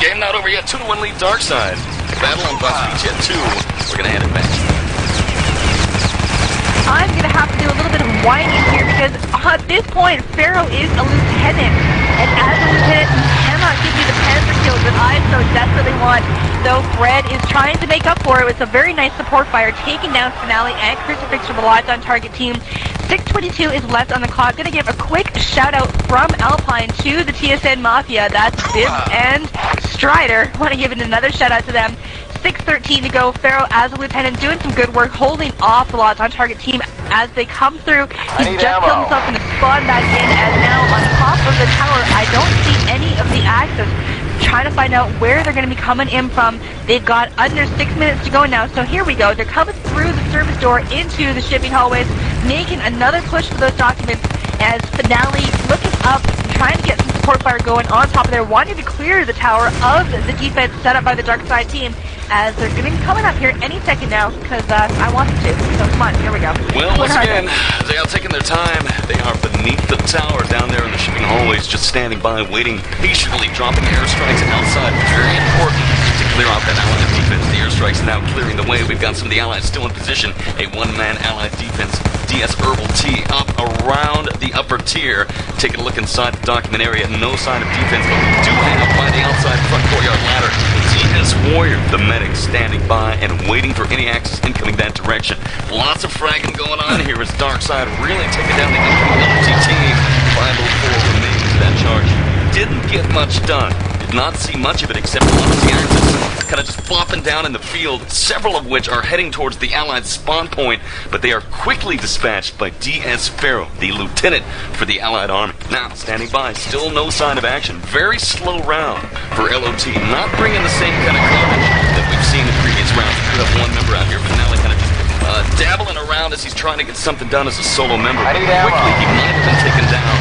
Game not over yet. 2-1 lead DarkSide. Battle on Beachhead 2. We're going to hand it back. I'm going to have to do a little bit of whining here because at this point, Pharaoh is a lieutenant. And as a lieutenant, he cannot give you the Panther kills that I so desperately want. Though Fred is trying to make up for it with a very nice support fire, taking down Finale and Crucifix from the LoT on target team. 6:22 is left on the clock. Going to give a quick shout out from Alpine to the TSN Mafia. That's Bibb and Strider. Want to give it another shout out to them. 6:13 to go. Pharaoh, as a lieutenant, doing some good work, holding off the LoT on target team as they come through. He's just killed himself in the spawn back in, as now on top of the tower, I don't see any of the Axis. Trying to find out where they're going to be coming in from. They've got under 6 minutes to go now, so here we go. They're coming through the service door into the shipping hallways, making another push for those documents as Finale looking up, trying to get some support fire going on top of there, wanting to clear the tower of the defense set up by the DarkSide team, as they're going to be coming up here any second now, because I want them to. So come on, here we go. Well, once again, they are taking their time. They are beneath the tower down there in the shipping hallways, just standing by, waiting patiently, dropping airstrikes outside. Very important to clear out that Allied defense. The airstrikes now clearing the way. We've got some of the Allies still in position. A one-man Allied defense. DS herbal-tea up around the upper tier. Taking a look inside the document area. No sign of defense, but we do have by the outside front courtyard ladder DS Warrior, the medic, standing by and waiting for any Axis incoming that direction. Lots of fragging going on here as DarkSide really taking down the incoming LoT team. 5:04 remains to that charge. Didn't get much done. Did not see much of it except one of the axis kind of just flopping down in the field, several of which are heading towards the Allied spawn point, but they are quickly dispatched by DS Pharaoh, the lieutenant for the Allied army. Now, standing by, still no sign of action. Very slow round for LoT, not bringing the same kind of carnage that we've seen in previous rounds. We could have one member out here, but now they kind of just dabbling around as he's trying to get something done as a solo member. Quickly, he might have been taken down.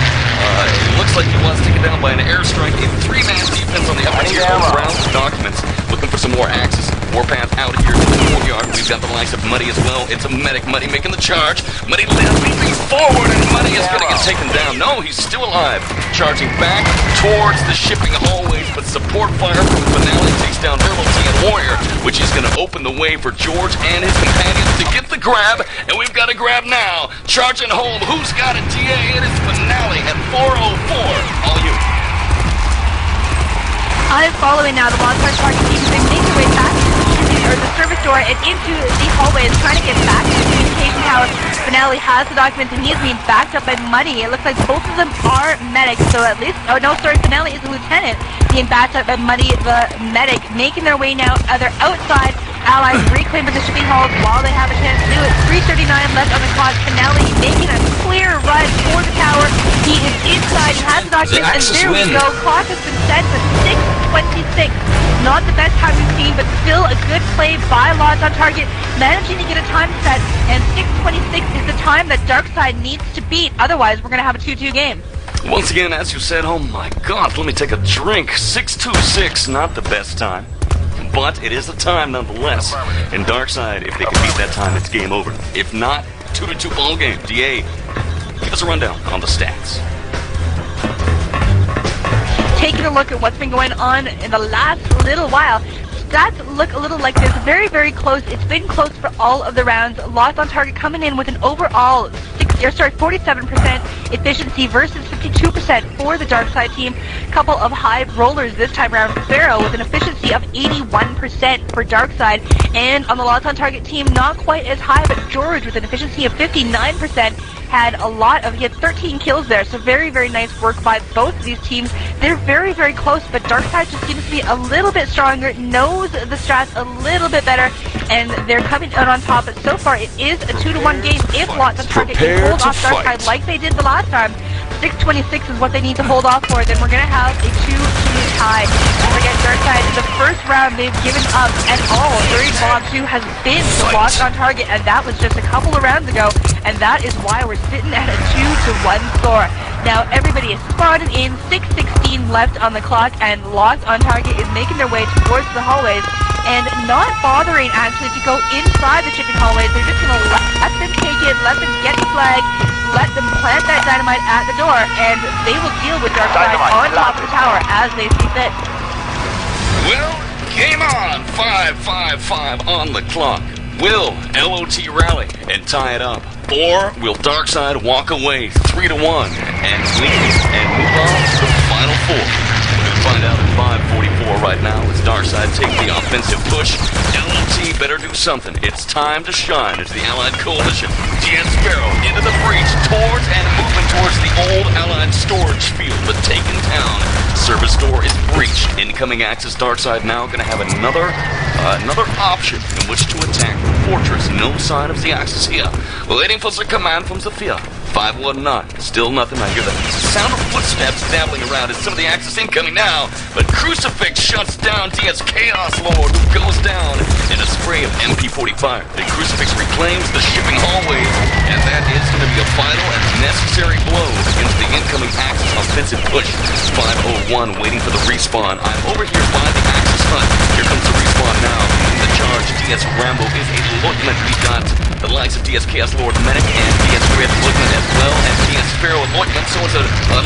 It looks like he was taken down by an airstrike. A three-man defense on the upper tier around the documents. Looking for some more axes. Warpath out here in the courtyard. We've got the likes of Muddy as well. It's a medic. Muddy making the charge. Muddy leaping forward, and Muddy is going to get taken down. No, he's still alive. Charging back towards the shipping hallways, but support fire from Finale takes down herbal-tea and Warrior, which is going to open the way for George and his companions to get the grab, and we've got a grab now. Charging home. Who's got it? DeeAy. It is Finale at 4:04. All you. I'm following now the long-term target team. They make their way back to the service door and into the hallways, trying to get back to the communication tower. Finale has the documents, and he is being backed up by Muddy. It looks like both of them are medics, so at least... Oh, no, sorry, Finale is a lieutenant being backed up by Muddy, the medic, making their way now either outside. Allies reclaiming the shipping halls while they have a chance to do it. 3:39 left on the clock. Finale making a clear run for the tower. He is inside. He has the documents, and there we go. Clock has been set to 6:26. Not the best time we've seen, but still a good play by LoT on target, managing to get a time set, and 6:26 is the time that DarkSide needs to beat. Otherwise, we're going to have a 2-2 game. Once again, as you said, oh my god, let me take a drink. 6:26, not the best time. But it is a time nonetheless. And DarkSide, if they can beat that time, it's game over. If not, 2-2 ball game. DeeAy, give us a rundown on the stats. Taking a look at what's been going on in the last little while, stats look a little like this. Very, very close. It's been close for all of the rounds. LoT on target coming in with an overall 47% efficiency versus 52% for the DarkSide team. Couple of high rollers this time around. Pharaoh with an efficiency of 81% for DarkSide, and on the LoT on target team, not quite as high, but George with an efficiency of 59%. He had 13 kills there, so very, very nice work by both of these teams. They're very, very close, but DarkSide just seems to be a little bit stronger, knows the strats a little bit better, and they're coming out on top. But so far, it is a 2-1 game if LoT on target can hold off DarkSide like they did the last time. 6:26 is what they need to hold off for. Then we're going to have a 2-2 tie. Don't forget, DarkSide, in the first round, they've given up at all. During BoB 2 has been the LoT on target, and that was just a couple of rounds ago, and that is why we're sitting at a 2-1 score. Now everybody is spotted in. 6:16 left on the clock, and LoT on target is making their way towards the hallways and not bothering actually to go inside the shipping hallways. They're just going to let them take it, let them get the flag, let them plant that dynamite at the door, and they will deal with DarkSide on top of the tower as they see fit. Well, game on. 5:55 on the clock. Will LoT rally and tie it up? Or will DarkSide walk away 3-1 and lead and move on to the final four? We're going to find out at 5:44 right now as DarkSide take the offensive push. LoT better do something. It's time to shine into the Allied coalition. DS Pharaoh into the breach towards and moving towards the old Allied storage field, but taken down. Service door is breached. Incoming Axis. DarkSide now going to have another option in which to attack the fortress. No sign of the Axis here. Waiting for the command from Zafir. 519. Still nothing. I hear the sound of footsteps dabbling around as some of the Axis incoming now. But Crucifix shuts down DS chaoslord, who goes down in a spray of MP45. The Crucifix reclaims the shipping hallways, and that is going to be a vital and necessary blow against the incoming Axis offensive push. 501 waiting for the respawn. I'm over here by the Axis hut. Here comes the respawn now. In the charge, DS Rambo is a lieutenant. We've got the likes of DS chaoslord medic and DS Red lieutenant as well as DS Pharaoh lieutenant. So it's a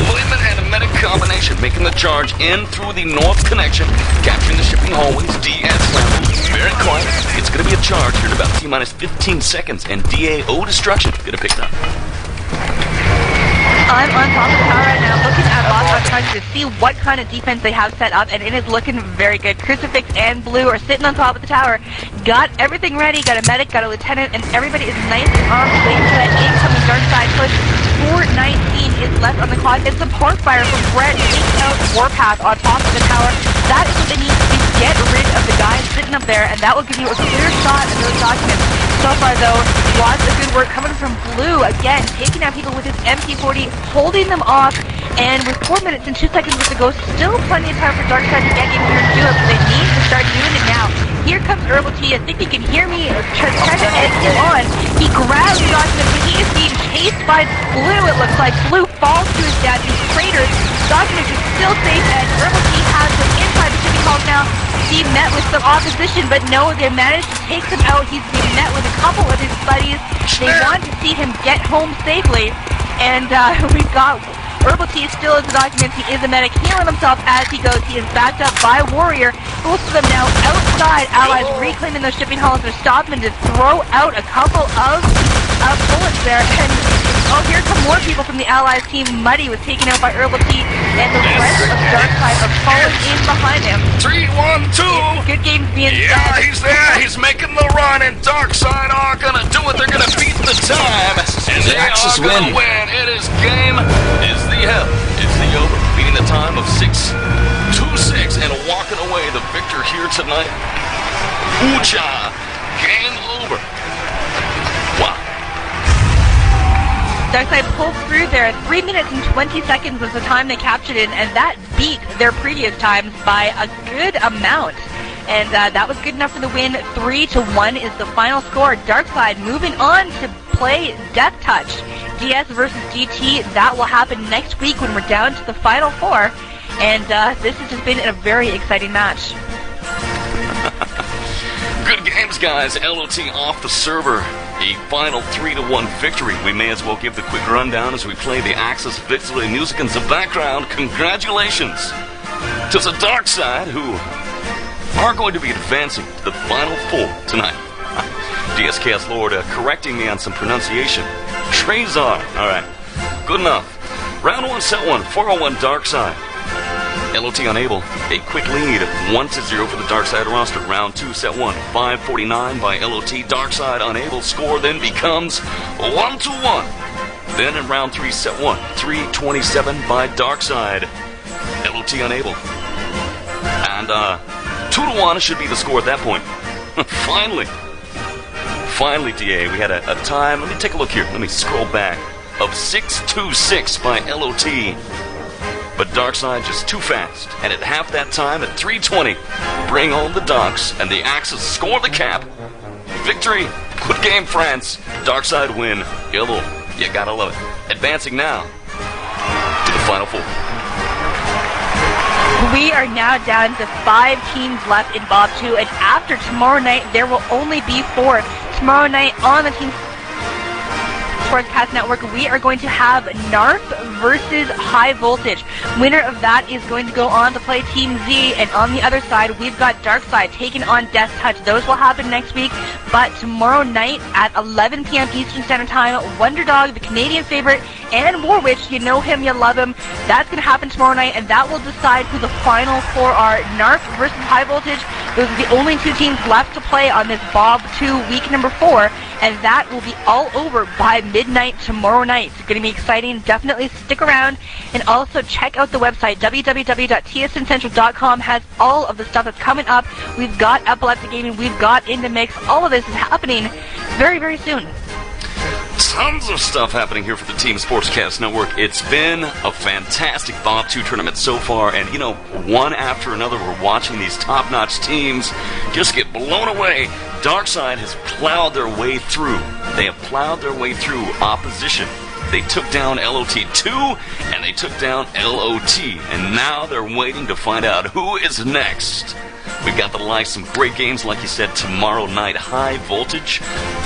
lieutenant and a medic combination making the charge in through the north connection, capturing the shipping hallways. DS Rambo very quiet. It's going to be a charge here in about T-minus 15 seconds, and DAO destruction going to pick it up. I'm on top of the tower right now, looking at LoT on target to see what kind of defense they have set up, and it is looking very good. Crucifix and Blue are sitting on top of the tower, got everything ready, got a medic, got a lieutenant, and everybody is nice and armed, waiting for that incoming DarkSide push. 4:19 is left on the clock. It's support fire from Brett taking out Warpath on top of the tower. That is what they need to get rid of the guys sitting up there, and that will give you a clear shot at those documents. So far, though, lots of good work coming from Blue. Again, taking out people with his MP40, holding them off, and with 4 minutes and 2 seconds left to go, still plenty of time for DarkSide to get in here and do it, but they need to start doing it now. Here comes herbal-tea. I think he can hear me trying to end him on. He grabs the document, but he is being chased by Blue, it looks like. Blue falls to his death. He's cratered. Document is still safe, and herbal-tea has him inside the shipping halls now. He met with some opposition, but no, they managed to take him out. He's being met with a couple of his buddies. They want to see him get home safely, and we've got herbal-tea still in the documents. He is a medic, healing himself as he goes. He is backed up by Warrior. Both of them now outside. Allies reclaiming those shipping halls. They're stopping to throw out a couple of bullets there, and oh, here come more people from the Allies team. Muddy was taken out by herbal-tea, and the rest of DarkSide are falling in behind him. 3-1-2. Good game being Yeah, said. he's there. He's making the run, and DarkSide are gonna do it. They're gonna beat the time, and they are gonna win. It is game. Is the hell. It's the over. Beating the time of 6-2-6 and walking away the victor here tonight. Ooh-cha. Game over. Wow. DarkSide pulled through there. 3 minutes and 20 seconds was the time they captured it, and that beat their previous times by a good amount. And that was good enough for the win. 3-1 is the final score. DarkSide moving on to play Death Touch. DS versus DT. That will happen next week when we're down to the final four. And this has just been a very exciting match. Good games, guys. LoT off the server. A final 3-1 victory. We may as well give the quick rundown as we play the Axis victory music in the background. Congratulations to the DarkSide, who are going to be advancing to the final four tonight. DS chaoslord correcting me on some pronunciation. Trezar. All right. Good enough. Round 1, set 1. 401 DarkSide. LoT unable. A quick lead. 1-0 for the DarkSide roster. Round 2, set 1. 5:49 by LoT. DarkSide unable. Score then becomes 1-1. Then in round 3, set 1. 3:27 by DarkSide. LoT unable. And 2-1 should be the score at that point. Finally, DeeAy, we had a time. Let me take a look here. Let me scroll back. Of 6-2-6 by LoT. But DarkSide just too fast. And at half that time, at 3:20, bring home the Darks, and the Axis score the cap. Victory. Good game, France. DarkSide win. Yellow. You gotta love it. Advancing now to the final four. We are now down to 5 teams left in BoB 2, and after tomorrow night, there will only be 4. Tomorrow night on the Team Sportscast Network, we are going to have Narf versus High Voltage. Winner of that is going to go on to play Team Z, and on the other side, we've got DarkSide taking on Death Touch. Those will happen next week, but tomorrow night at 11 p.m. Eastern Standard Time, Wonderdog, the Canadian favorite, and Warwitch, you know him, you love him. That's going to happen tomorrow night, and that will decide who the final four are. Narf versus High Voltage. Those are the only 2 teams left to play on this BoB 2 week number 4, and that will be all over by midnight tomorrow night. It's going to be exciting. Definitely stick around, and also check out the website. www.tsncentral.com has all of the stuff that's coming up. We've got Epilepsy Gaming. We've got In The Mix. All of this is happening very, very soon. Tons of stuff happening here for the Team Sportscast Network. It's been a fantastic BoB 2 tournament so far, and one after another, we're watching these top-notch teams just get blown away. DarkSide has plowed their way through. They have plowed their way through opposition. They took down LoT 2, and they took down LoT, and now they're waiting to find out who is next. We've got the likes of some great games, like you said, tomorrow night. High Voltage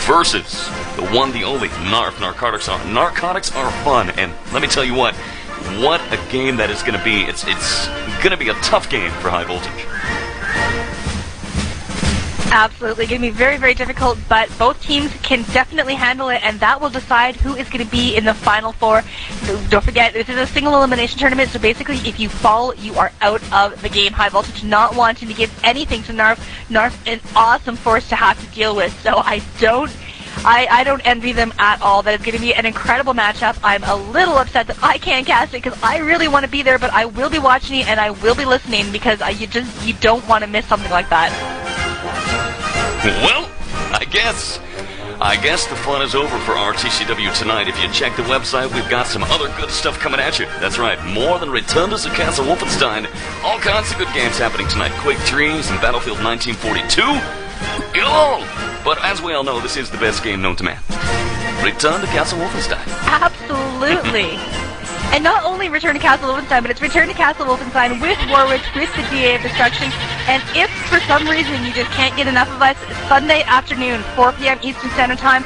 versus the one, the only Narf. Narcotics are fun, and let me tell you what a game that is going to be. It's going to be a tough game for High Voltage. Absolutely. Going to be very, very difficult, but both teams can definitely handle it, and that will decide who is going to be in the final four. Don't forget, this is a single elimination tournament, so basically if you fall, you are out of the game. High Voltage not wanting to give anything to Narf. Narf, an awesome force to have to deal with, so I I don't envy them at all. That is going to be an incredible matchup. I'm a little upset that I can't cast it because I really want to be there, but I will be watching it and I will be listening because you don't want to miss something like that. Well, I guess the fun is over for RTCW tonight. If you check the website, we've got some other good stuff coming at you. That's right, more than Return to Castle Wolfenstein. All kinds of good games happening tonight. Quake 3s and Battlefield 1942. Yo! But as we all know, this is the best game known to man. Return to Castle Wolfenstein. Absolutely. And not only Return to Castle Wolfenstein, but it's Return to Castle Wolfenstein with Warwitch, with the DeeAy of Destruction. And if for some reason you just can't get enough of us, Sunday afternoon, 4 p.m. Eastern Standard Time,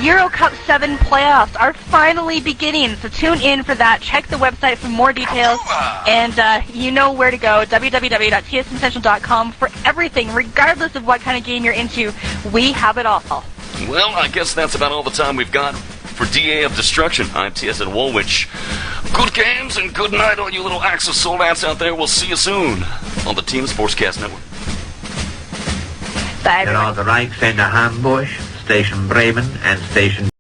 Euro Cup 7 playoffs are finally beginning. So tune in for that. Check the website for more details. And you know where to go, www.tsncentral.com for everything, regardless of what kind of game you're into. We have it all. Well, I guess that's about all the time we've got for DeeAy of Destruction. I'm TSN Wolwitch. Good games and good night, all you little Axis soldats out there. We'll see you soon on the Team Sportscast Network. Bye, There are the Reichsender Hamburg, Station Bremen, and Station